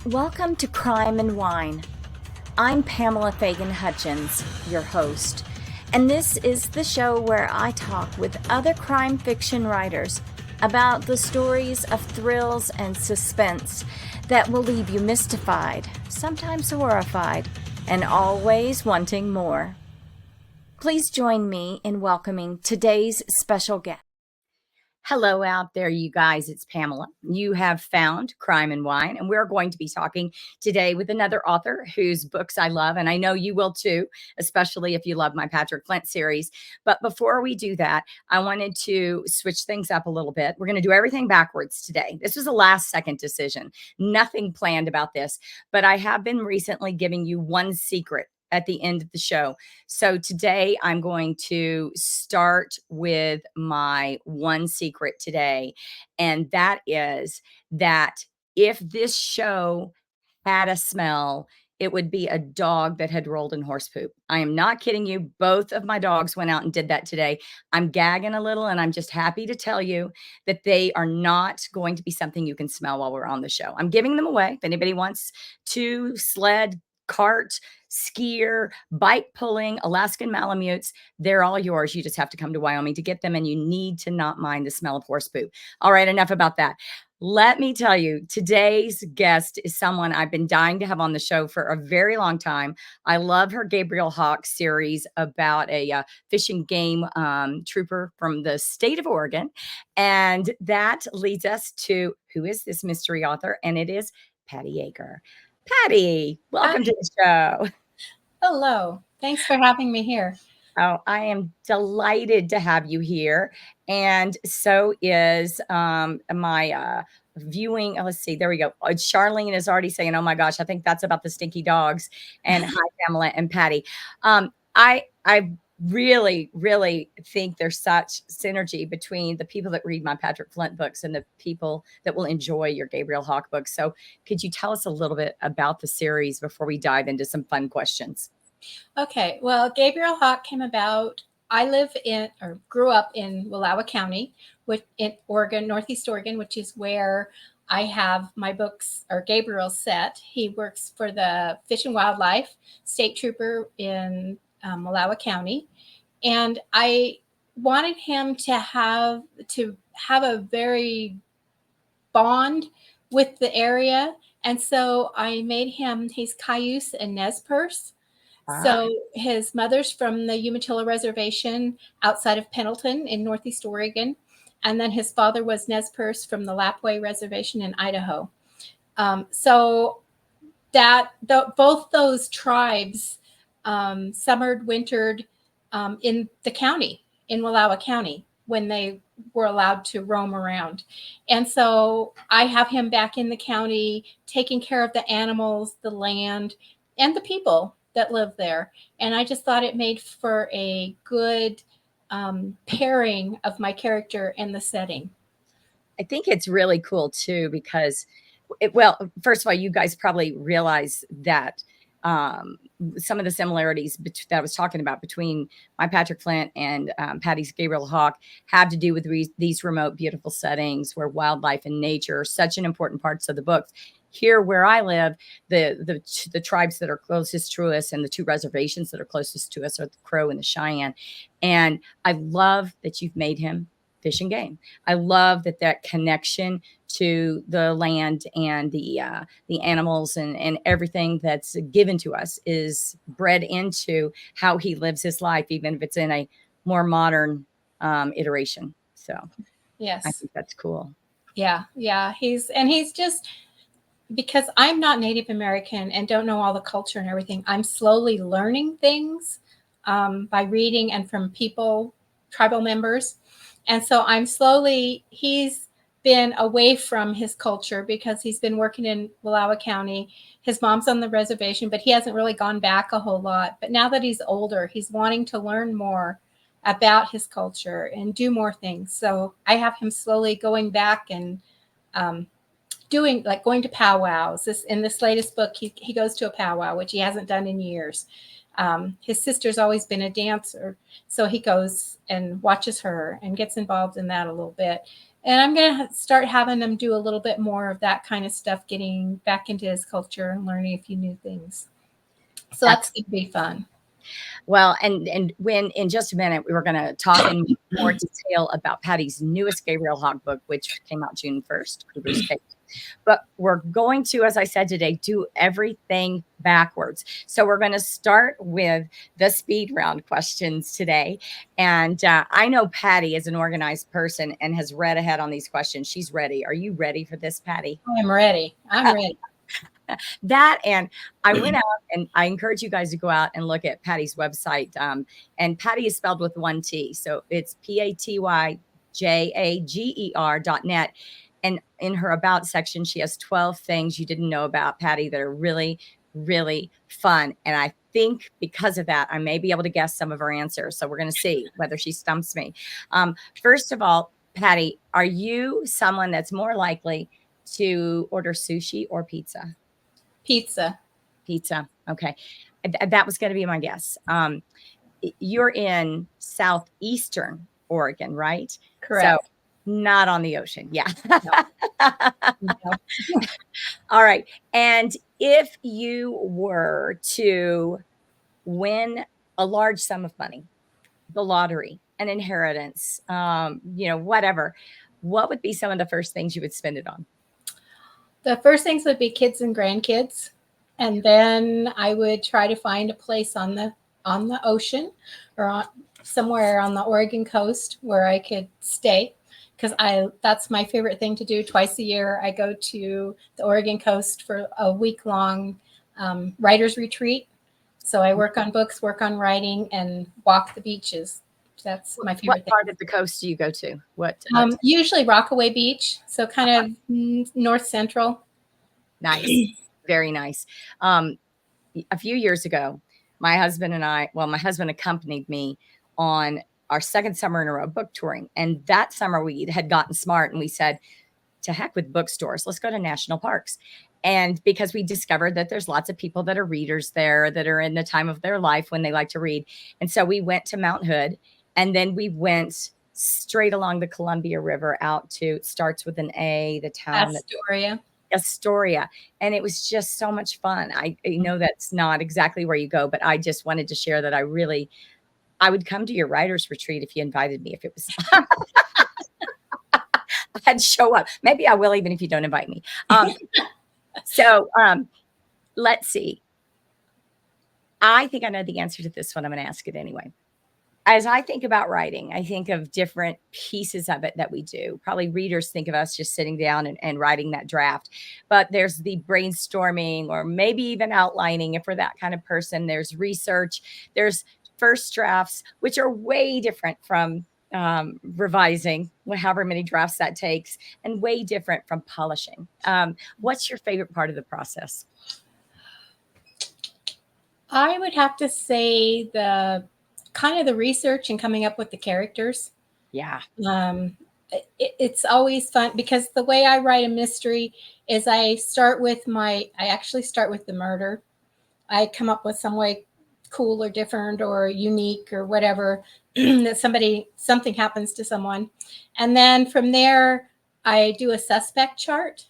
Welcome to Crime and Wine. I'm Pamela Fagan Hutchins, your host, and this is the show where I talk with other crime fiction writers about the stories of thrills and suspense that will leave you mystified, sometimes horrified, and always wanting more. Please join me in welcoming today's special guest. Hello out there, you guys. It's Pamela. You have found Crime and Wine, and we're going to be talking today with another author whose books I love, and I know you will too, especially if you love my Patrick Flint series. But before we do that, I wanted to switch things up a little bit. We're going to do everything backwards today. This was a last-second decision. Nothing planned about this, but I have been recently giving you one secret at the end of the show. So today I'm going to start with my one secret today. And that is that if this show had a smell, it would be a dog that had rolled in horse poop. I am not kidding you. Both of my dogs went out and did that today. I'm gagging a little, and I'm just happy to tell you that they are not going to be something you can smell while we're on the show. I'm giving them away. If anybody wants to sled, cart, skier, bike pulling, Alaskan Malamutes, they're all yours. You just have to come to Wyoming to get them, and you need to not mind the smell of horse poop. All right, enough about that. Let me tell you, today's guest is someone I've been dying to have on the show for a very long time. I love her Gabriel Hawke series about a fish and game trooper from the state of Oregon. And that leads us to who is this mystery author? And it is Paty Jager. Paty, welcome to the show. Hello. Thanks for having me here. Oh, I am delighted to have you here. And so is my viewing. Let's see. There we go. Charlene is already saying, oh my gosh, I think that's about the stinky dogs. And hi, Pamela and Paty. I really, really think there's such synergy between the people that read my Patrick Flint books and the people that will enjoy your Gabriel Hawke books. So could you tell us a little bit about the series before we dive into some fun questions? Okay. Well, Gabriel Hawke came about. I live in or grew up in Wallowa County, which in Oregon, Northeast Oregon, which is where I have my books or Gabriel set. He works for the Fish and Wildlife State Trooper in Wallowa County. And I wanted him to have a very bond with the area. And so I made him, he's Cayuse and Nez Perce. So his mother's from the Umatilla Reservation outside of Pendleton in Northeast Oregon. And then his father was Nez Perce from the Lapwai Reservation in Idaho. So both those tribes summered, wintered in the county, in Wallowa County, when they were allowed to roam around. And so I have him back in the county, taking care of the animals, the land, and the people that live there. And I just thought it made for a good pairing of my character and the setting. I think it's really cool too, because well, first of all, you guys probably realize that some of the similarities that I was talking about between my Patrick Flint and Paty's Gabriel Hawke have to do with these remote, beautiful settings where wildlife and nature are such an important parts of the books. Here where I live, the tribes that are closest to us and the two reservations that are closest to us are the Crow and the Cheyenne. And I love that you've made him fish and game. I love that connection to the land and the animals and everything that's given to us is bred into how he lives his life, even if it's in a more modern iteration. So yes, I think that's cool. Yeah. He's just, because I'm not Native American and don't know all the culture and everything, I'm slowly learning things by reading and from people, tribal members. And so he's been away from his culture because he's been working in Wallowa County. His mom's on the reservation, but he hasn't really gone back a whole lot. But now that he's older, he's wanting to learn more about his culture and do more things. So I have him slowly going back and going to powwows. In this latest book, he goes to a powwow, which he hasn't done in years. His sister's always been a dancer, so he goes and watches her and gets involved in that a little bit. And I'm going to start having him do a little bit more of that kind of stuff, getting back into his culture and learning a few new things. So that's going to be fun. Well, and when in just a minute, we were going to talk in more detail about Paty's newest Gabriel Hawke book, which came out June 1st, COUGAR'S CACHE. But we're going to, as I said today, do everything backwards. So we're going to start with the speed round questions today. And I know Paty is an organized person and has read ahead on these questions. She's ready. Are you ready for this, Paty? I'm ready. I'm ready. That, and I went out, and I encourage you guys to go out and look at Paty's website. And Paty is spelled with one T. So it's PatyJager.net. And in her about section, she has 12 things you didn't know about Paty that are really, really fun. And I think because of that, I may be able to guess some of her answers. So we're going to see whether she stumps me. First of all, Paty, are you someone that's more likely to order sushi or pizza? Pizza. Pizza. Okay. That was going to be my guess. You're in southeastern Oregon, right? Correct. So not on the ocean. Yeah. No. All right. And if you were to win a large sum of money, the lottery, an inheritance, whatever, what would be some of the first things you would spend it on? The first things would be kids and grandkids. And then I would try to find a place on the ocean or somewhere on the Oregon coast where I could stay, because that's my favorite thing to do. Twice a year, I go to the Oregon coast for a week-long writer's retreat. So I work on books, work on writing, and walk the beaches. That's my favorite What part of the coast do you go to? Usually Rockaway Beach, so kind of north central. Nice. Very nice. A few years ago, my husband accompanied me on our second summer in a row book touring. And that summer we had gotten smart and we said, to heck with bookstores, let's go to national parks. And because we discovered that there's lots of people that are readers there that are in the time of their life when they like to read. And so we went to Mount Hood, and then we went straight along the Columbia River out to, starts with an A, the town. Astoria. And it was just so much fun. I know that's not exactly where you go, but I just wanted to share that I would come to your writer's retreat if you invited me, if it was, I'd show up. Maybe I will, even if you don't invite me. Let's see. I think I know the answer to this one. I'm going to ask it anyway. As I think about writing, I think of different pieces of it that we do. Probably readers think of us just sitting down and writing that draft. But there's the brainstorming, or maybe even outlining if we're that kind of person. There's research. There's first drafts, which are way different from revising, however many drafts that takes, and way different from polishing. What's your favorite part of the process? I would have to say the kind of the research and coming up with the characters. Yeah. It's always fun because the way I write a mystery is I actually start with the murder. I come up with some way cool or different or unique or whatever that something happens to someone. And then from there, I do a suspect chart.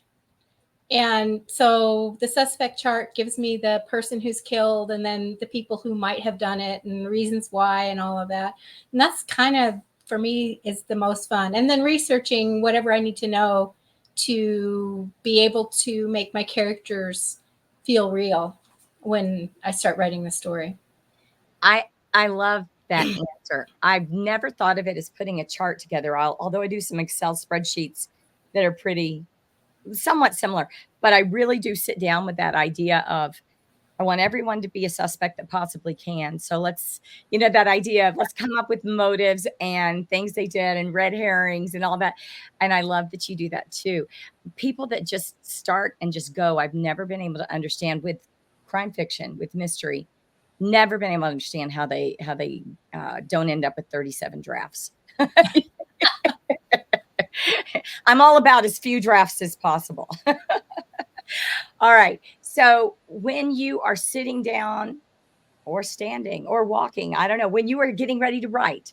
And so the suspect chart gives me the person who's killed and then the people who might have done it and reasons why and all of that. And that's kind of, for me, is the most fun. And then researching whatever I need to know to be able to make my characters feel real when I start writing the story. I love that answer. I've never thought of it as putting a chart together, although I do some Excel spreadsheets that are somewhat similar, but I really do sit down with that idea of, I want everyone to be a suspect that possibly can. So let's, that idea of let's come up with motives and things they did and red herrings and all that. And I love that you do that too. People that just start and just go, I've never been able to understand with crime fiction, with mystery, never been able to understand how they don't end up with 37 drafts. I'm all about as few drafts as possible. All right. So when you are sitting down or standing or walking? I don't know. When you were getting ready to write,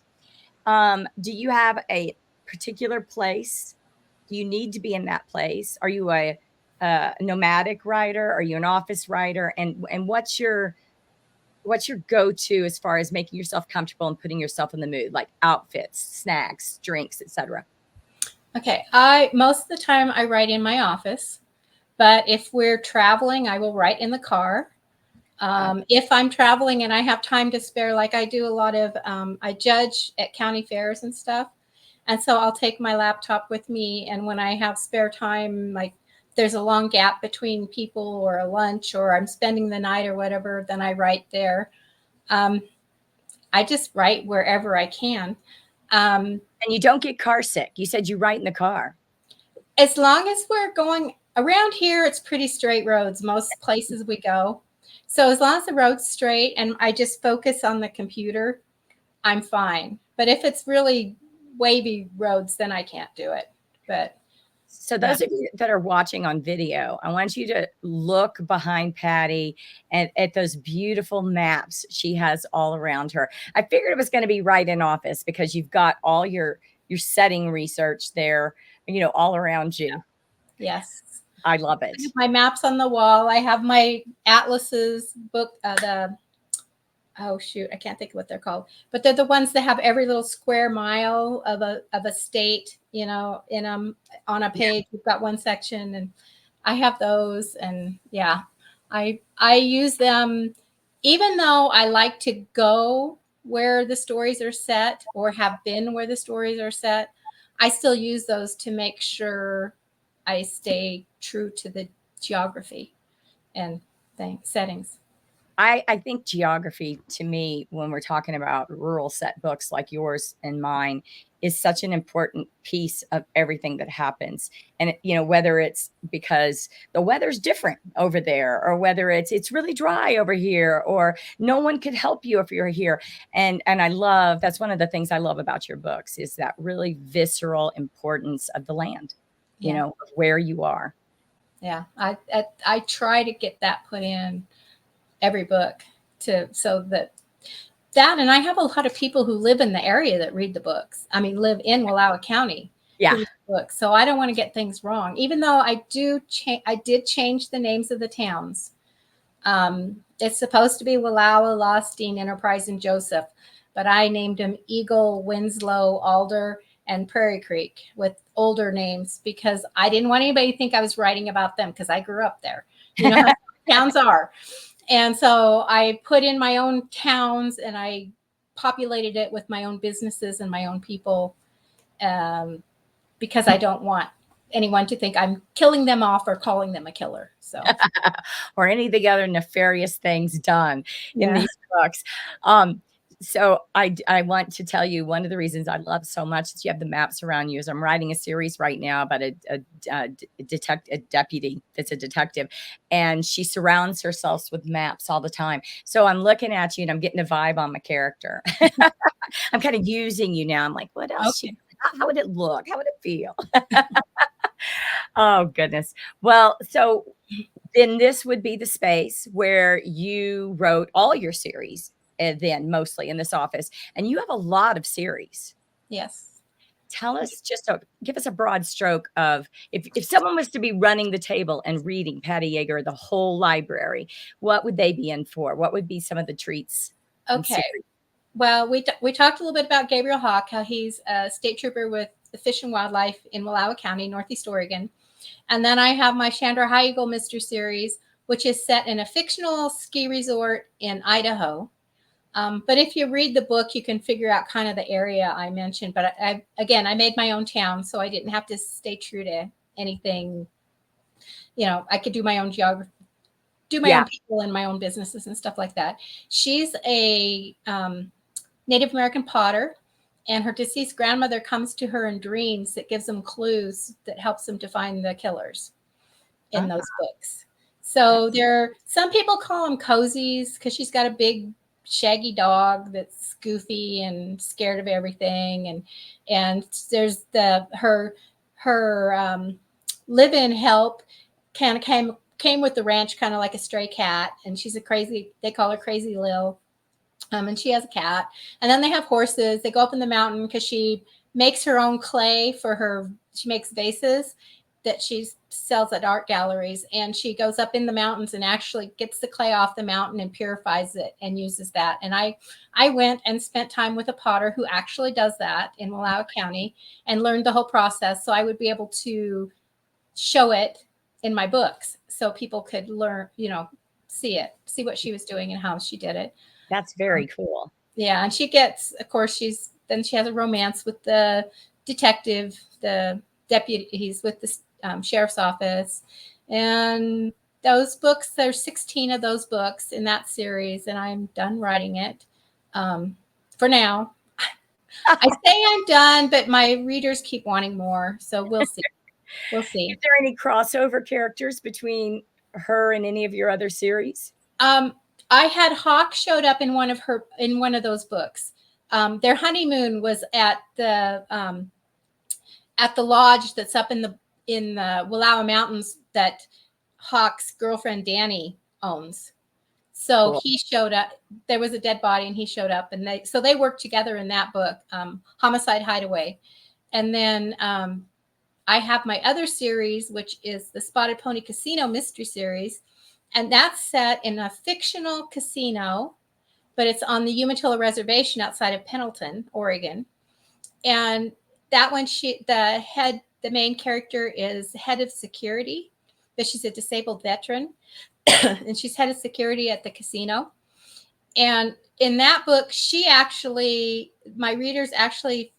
do you have a particular place? Do you need to be in that place? Are you a nomadic writer? Are you an office writer? And what's your go-to as far as making yourself comfortable and putting yourself in the mood, like outfits, snacks, drinks, etc.? Okay. I most of the time I write in my office, but if we're traveling, I will write in the car. If I'm traveling and I have time to spare, like I do a lot of, I judge at county fairs and stuff. And so I'll take my laptop with me. And when I have spare time, like there's a long gap between people or a lunch or I'm spending the night or whatever, then I write there. I just write wherever I can. And you don't get car sick. You said you write in the car. As long as we're going around here, it's pretty straight roads, most places we go. So as long as the road's straight and I just focus on the computer, I'm fine. But if it's really wavy roads, then I can't do it. But so those of you that are watching on video, I want you to look behind Paty at those beautiful maps she has all around her. I figured it was going to be right in office because you've got all your setting research there, all around you. Yes. I love it. I have my maps on the wall. I have my atlases book, oh shoot, I can't think of what they're called, but they're the ones that have every little square mile of a state, in on a page. We've got one section, and I have those, and yeah, I use them, even though I like to go where the stories are set or have been where the stories are set. I still use those to make sure I stay true to the geography and settings. I think geography, to me, when we're talking about rural set books like yours and mine, is such an important piece of everything that happens. And whether it's because the weather's different over there, or whether it's really dry over here, or no one could help you if you're here. And that's one of the things I love about your books, is that really visceral importance of the land, of where you are. Yeah, I try to get that put in every book so that and I have a lot of people who live in the area that read the books. I mean, live in Wallowa County. Yeah. Who read the books. So I don't want to get things wrong, even though I did change the names of the towns. It's supposed to be Wallowa, Lostine, Enterprise, and Joseph, but I named them Eagle, Winslow, Alder, and Prairie Creek with older names because I didn't want anybody to think I was writing about them because I grew up there. You know how towns are. And so I put in my own towns and I populated it with my own businesses and my own people, because I don't want anyone to think I'm killing them off or calling them a killer. So, or any of the other nefarious things done in these books. So I want to tell you, one of the reasons I love so much is you have the maps around you. Is I'm writing a series right now about a deputy that's a detective, and she surrounds herself with maps all the time. So I'm looking at you and I'm getting a vibe on my character. I'm kind of using you now. I'm like, what else? okay. How would it look? How would it feel? Oh, goodness. Well, so then this would be the space where you wrote all your series, and then mostly in this office. And you have a lot of series. Yes. Tell us, give us a broad stroke of, if someone was to be running the table and reading Paty Jager, the whole library, what would they be in for? What would be some of the treats? Okay. Well, we talked a little bit about Gabriel Hawke, how he's a state trooper with the Fish and Wildlife in Wallowa County, Northeast Oregon. And then I have my Chandra High Eagle Mystery Series, which is set in a fictional ski resort in Idaho. But if you read the book, you can figure out kind of the area I mentioned. But I made my own town, so I didn't have to stay true to anything. I could do my own geography, do my own people and my own businesses and stuff like that. She's a Native American potter, and her deceased grandmother comes to her in dreams that gives them clues that helps them to find the killers in those books. So some people call them cozies because she's got a big shaggy dog that's goofy and scared of everything, and there's her live-in help kind of came with the ranch, kind of like a stray cat, and she's they call her Crazy Lil. And she has a cat. And then they have horses. They go up in the mountain because she makes her own clay for her. She makes vases that she sells at art galleries. And she goes up in the mountains and actually gets the clay off the mountain and purifies it and uses that. And I went and spent time with a potter who actually does that in Wallowa County and learned the whole process. So I would be able to show it in my books so people could learn, see what she was doing and how she did it. That's very cool. Yeah. And she gets, of course, she has a romance with the detective, the deputy. He's with the sheriff's office. And those books, there's 16 of those books in that series, and I'm done writing it for now. I say I'm done, but my readers keep wanting more. So we'll see. We'll see. Is there any crossover characters between her and any of your other series? I had Hawke showed up in one of those books. Their honeymoon was at the lodge that's up in the Wallowa Mountains that Hawke's girlfriend Danny owns. So cool. He showed up. There was a dead body, and he showed up, and they worked together in that book, Homicide Hideaway. And then I have my other series, which is the Spotted Pony Casino Mystery Series. And that's set in a fictional casino, but it's on the Umatilla Reservation outside of Pendleton, Oregon. And that one, the main character is head of security, but she's a disabled veteran. And she's head of security at the casino. And in that book, my readers actually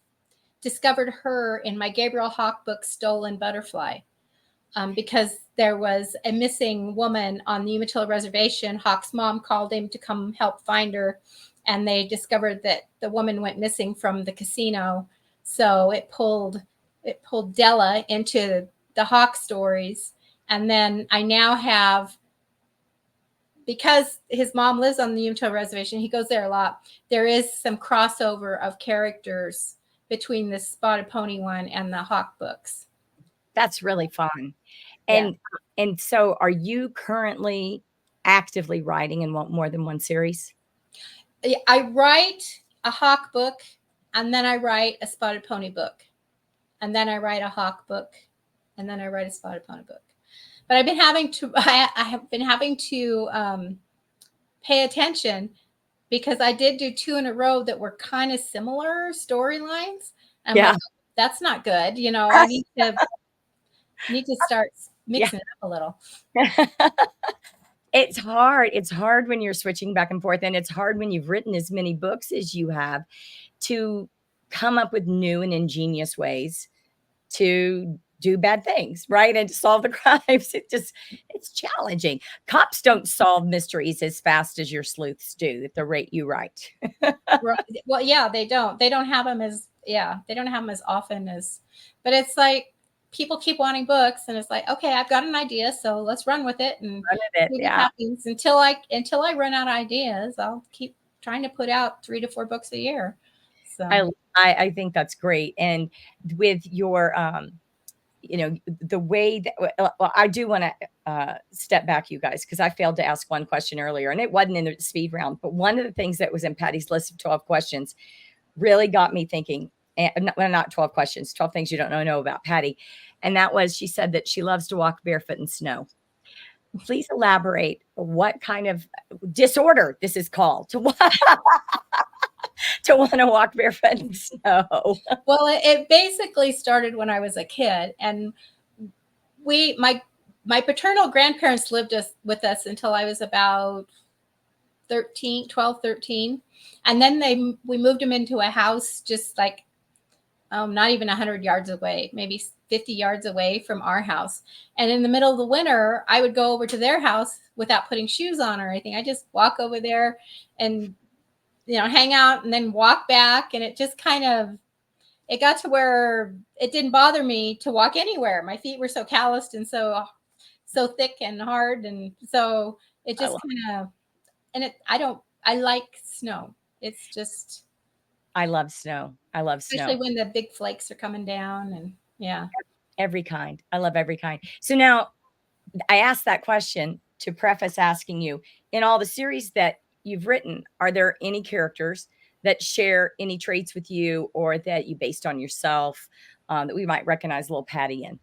discovered her in my Gabriel Hawke book, Stolen Butterfly. Because there was a missing woman on the Umatilla Reservation. Hawke's mom called him to come help find her, and they discovered that the woman went missing from the casino. So it pulled Della into the Hawke stories. And then I now have, because his mom lives on the Umatilla Reservation, he goes there a lot. There is some crossover of characters between the Spotted Pony one and the Hawke books. That's really fun. And so are you currently actively writing in more than one series? I write a Hawke book, and then I write a Spotted Pony book, and then I write a Hawke book, and then I write a Spotted Pony book. But I have been having to pay attention, because I did do 2 in a row that were kind of similar storylines. Like, that's not good. I need to start mixing it up a little. It's hard. It's hard when you're switching back and forth, and it's hard when you've written as many books as you have to come up with new and ingenious ways to do bad things, right? And to solve the crimes. It's challenging. Cops don't solve mysteries as fast as your sleuths do at the rate you write. Well, yeah, they don't. They don't have them as often as, but it's like, people keep wanting books, and it's like, okay, I've got an idea, so let's run with it and see what happens. Until I run out of ideas, I'll keep trying to put out 3 to 4 books a year. So I think that's great. And with your the way that, well, I do want to step back, you guys, because I failed to ask one question earlier, and it wasn't in the speed round, but one of the things that was in Paty's list of 12 questions really got me thinking. And not 12 questions, 12 things you don't know about Paty. And that was, she said that she loves to walk barefoot in snow. Please elaborate what kind of disorder this is called to want to walk barefoot in snow. Well, it basically started when I was a kid, and my paternal grandparents lived with us until I was about 12, 13. And then we moved them into a house just like, not even 100 yards away, maybe 50 yards away from our house. And in the middle of the winter, I would go over to their house without putting shoes on or anything. I just walk over there and, hang out, and then walk back. And it just it got to where it didn't bother me to walk anywhere. My feet were so calloused and so thick and hard. And so it just I like snow. It's just, I love snow. I love snow. Especially when the big flakes are coming down, and every kind. I love every kind. So now I asked that question to preface asking you, in all the series that you've written, are there any characters that share any traits with you or that you based on yourself that we might recognize a little Paty in?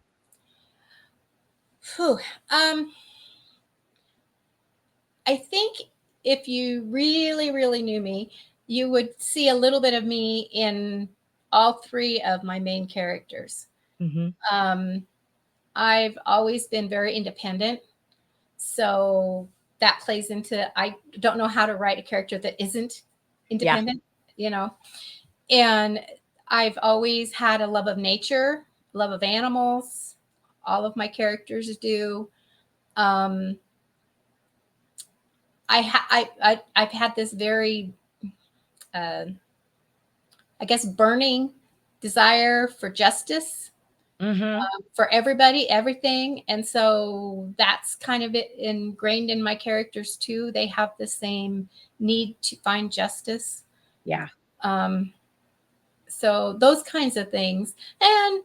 Whew. I think if you really, really knew me, you would see a little bit of me in all three of my main characters. Mm-hmm. I've always been very independent. So that plays into, I don't know how to write a character that isn't Yeah. independent, you know, and I've always had a love of nature, love of animals. All of my characters do. Um, I've had this very, uh, I guess, burning desire for justice, Mm-hmm. for everybody, everything. And so that's kind of it ingrained in my characters too. They have the same need to find justice. Yeah. Um, so those kinds of things. And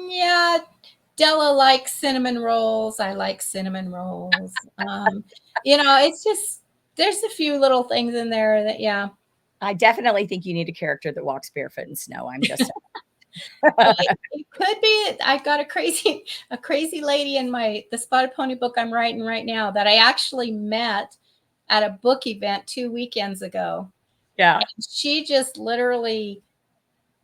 yeah, Della likes cinnamon rolls. I like cinnamon rolls. It's just, there's a few little things in there that, yeah. I definitely think you need a character that walks barefoot in snow. I'm just Well, it could be. I've got a crazy lady in the Spotted Pony book I'm writing right now that I actually met at a book event 2 weekends ago. yeah. And she just literally,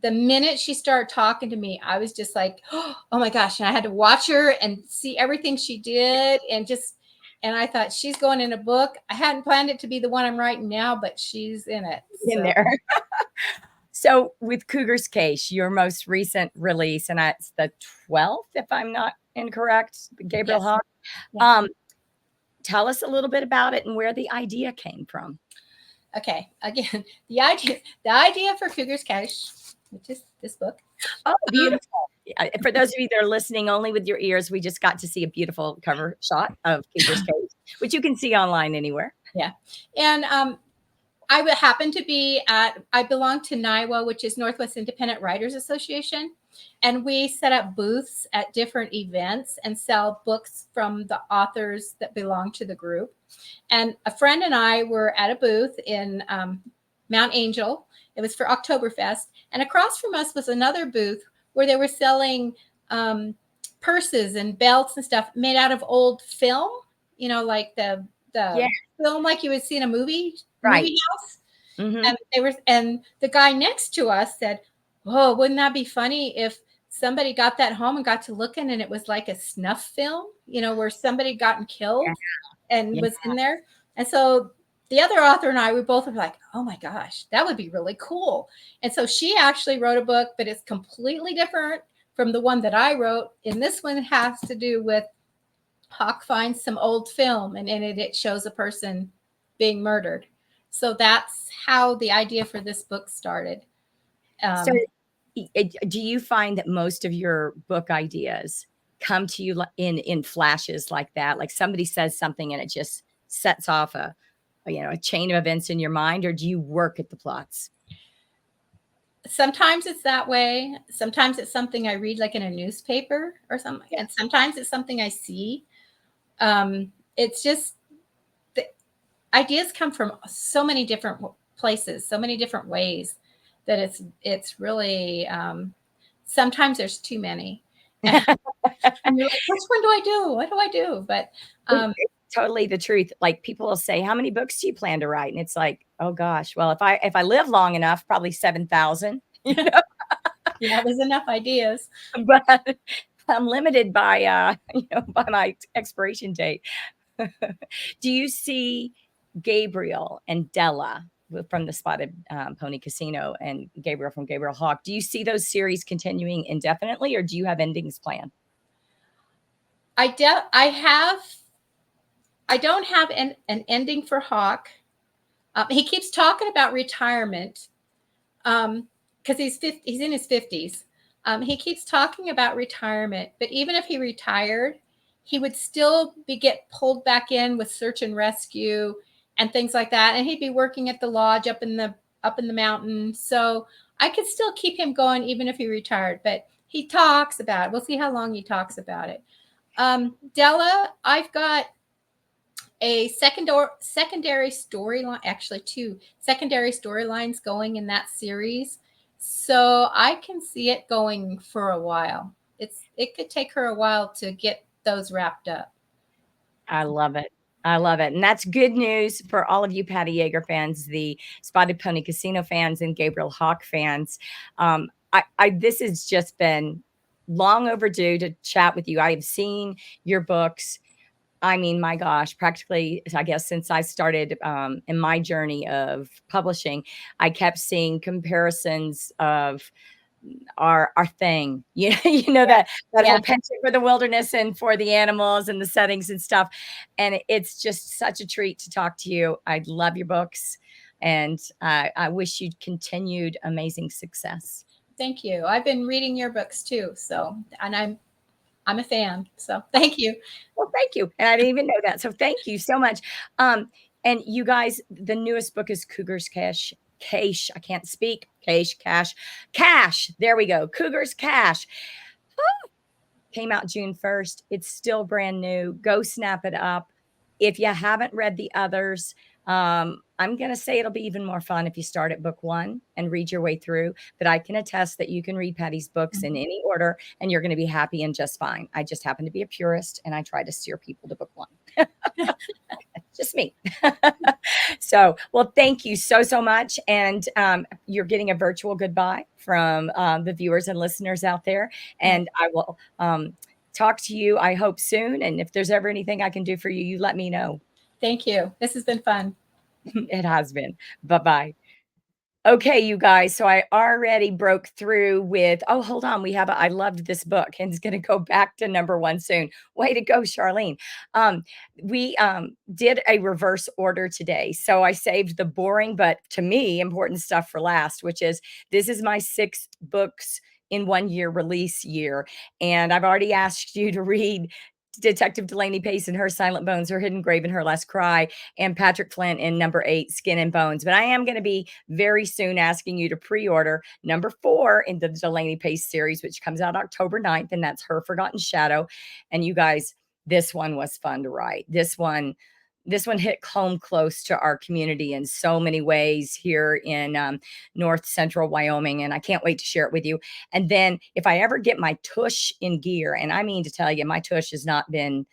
the minute she started talking to me, I was just like, oh my gosh. And I had to watch her and see everything she did. And I thought, she's going in a book. I hadn't planned it to be the one I'm writing now, but she's in it. In there. So with Cougar's Cache, your most recent release, and that's the 12th, if I'm not incorrect, Gabriel Yes. Hawke. Yes. Tell us a little bit about it and where the idea came from. Okay. Again, the idea for Cougar's Cache, which is this book. Oh, beautiful. For those of you that are listening only with your ears, we just got to see a beautiful cover shot of Cougar's Cache, which you can see online anywhere. Yeah. And I would happen to be I belong to NIWA, which is Northwest Independent Writers Association. And we set up booths at different events and sell books from the authors that belong to the group. And a friend and I were at a booth in Mount Angel. It was for Oktoberfest. And across from us was another booth where they were selling purses and belts and stuff made out of old film, like the film like you would see in a movie house. Mm-hmm. And the guy next to us said, oh, wouldn't that be funny if somebody got that home and got to looking and it was like a snuff film, where somebody gotten killed and was in there. And so the other author and I, we both were like, oh my gosh, that would be really cool. And so she actually wrote a book, but it's completely different from the one that I wrote. And this one has to do with Hawke finds some old film, and in it shows a person being murdered. So that's how the idea for this book started. So do you find that most of your book ideas come to you in flashes like that? Like somebody says something and it just sets off a chain of events in your mind, or do you work at the plots? Sometimes it's that way. Sometimes it's something I read like in a newspaper or something. Yeah. And sometimes it's something I see. It's just the ideas come from so many different places, so many different ways that it's really, sometimes there's too many. And you're like, which one do I do? What do I do? But it's totally the truth. Like people will say, how many books do you plan to write? And it's like, oh gosh, well, if I live long enough, probably 7,000. Yeah, there's enough ideas. But I'm limited by by my expiration date. Do you see Gabriel and Della from the Spotted Pony Casino and Gabriel from Gabriel Hawke? Do you see those series continuing indefinitely, or do you have endings planned? I don't have an ending for Hawke. He keeps talking about retirement because he's in his 50s. He keeps talking about retirement, but even if he retired, he would still get pulled back in with search and rescue and things like that, and he'd be working at the lodge up in the mountain. So I could still keep him going even if he retired. But he talks about it. We'll see how long he talks about it. Della, I've got a secondary storyline, actually two secondary storylines going in that series. So I can see it going for a while. It could take her a while to get those wrapped up. I love it. I love it. And that's good news for all of you Paty Jager fans, the Spotted Pony Casino fans, and Gabriel Hawke fans. This has just been long overdue to chat with you. I have seen your books. I mean, my gosh, practically, I guess, since I started in my journey of publishing, I kept seeing comparisons of our thing, that whole penchant for the wilderness and for the animals and the settings and stuff. And it's just such a treat to talk to you. I love your books, and I wish you continued amazing success. Thank you. I've been reading your books too. So, and I'm a fan. So thank you. Well, thank you. And I didn't even know that. So thank you so much. And you guys, the newest book is COUGAR'S CACHE. Cache. I can't speak. Cache. There we go. COUGAR'S CACHE. Came out June 1st. It's still brand new. Go snap it up. If you haven't read the others, I'm going to say it'll be even more fun if you start at book 1 and read your way through. But I can attest that you can read Paty's books in any order and you're going to be happy and just fine. I just happen to be a purist and I try to steer people to book 1. Just me. So, well, thank you so much. And you're getting a virtual goodbye from the viewers and listeners out there. And I will talk to you, I hope, soon. And if there's ever anything I can do for you, you let me know. Thank you. This has been fun. It has been. Bye-bye. Okay, you guys. So I already broke through with, oh, hold on. I loved this book and it's going to go back to number 1 soon. Way to go, Charlene. We did a reverse order today. So I saved the boring, but to me, important stuff for last, which is this is my 6 books in 1 year release year. And I've already asked you to read Detective Delaney Pace in Her Silent Bones, Her Hidden Grave and Her Last Cry, and Patrick Flint in number 8, Skin and Bones. But I am going to be very soon asking you to pre-order number 4 in the Delaney Pace series, which comes out October 9th, and that's Her Forgotten Shadow. And you guys, this one was fun to write. This one hit home close to our community in so many ways here in north central Wyoming. And I can't wait to share it with you. And then if I ever get my tush in gear, and I mean to tell you, my tush has not been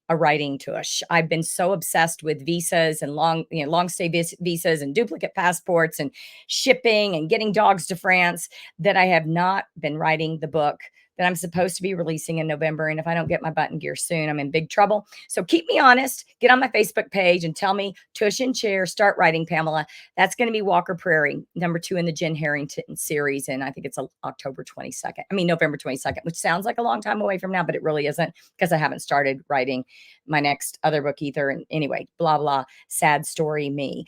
a writing tush. I've been so obsessed with visas and long stay visas and duplicate passports and shipping and getting dogs to France that I have not been writing the book that I'm supposed to be releasing in November. And if I don't get my butt in gear soon, I'm in big trouble. So keep me honest, get on my Facebook page and tell me, tush and chair, start writing, Pamela. That's going to be Walker Prairie, number 2 in the Jen Harrington series. And I think it's November 22nd, which sounds like a long time away from now, but it really isn't because I haven't started writing my next other book either. And anyway, blah, blah, sad story me.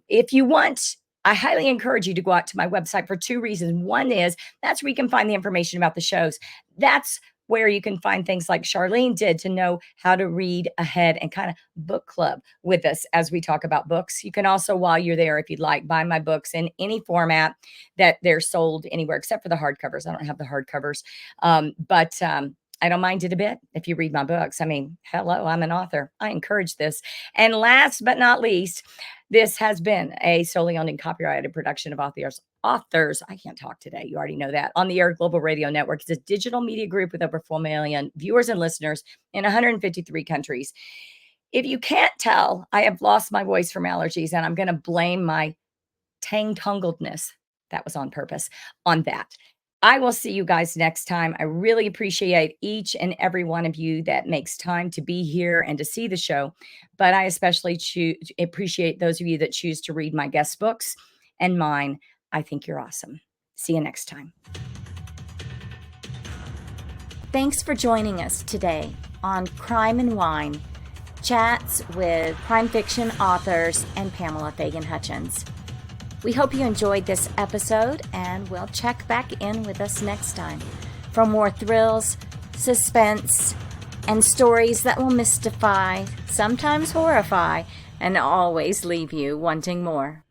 If you want, I highly encourage you to go out to my website for 2 reasons. One is that's where you can find the information about the shows. That's where you can find things like Charlene did to know how to read ahead and kind of book club with us as we talk about books. You can also, while you're there, if you'd like, buy my books in any format that they're sold anywhere, except for the hardcovers. I don't have the hardcovers, but I don't mind it a bit if you read my books. I mean, hello, I'm an author. I encourage this. And last but not least, this has been a solely owned and copyrighted production of Authors. I can't talk today. You already know that. On the Air Global Radio Network. It's a digital media group with over 4 million viewers and listeners in 153 countries. If you can't tell, I have lost my voice from allergies, and I'm going to blame my tangledness. That was on purpose on that. I will see you guys next time. I really appreciate each and every one of you that makes time to be here and to see the show. But I especially appreciate those of you that choose to read my guest books and mine. I think you're awesome. See you next time. Thanks for joining us today on Crime and Wine, chats with crime fiction authors and Pamela Fagan Hutchins. We hope you enjoyed this episode, and we'll check back in with us next time for more thrills, suspense, and stories that will mystify, sometimes horrify, and always leave you wanting more.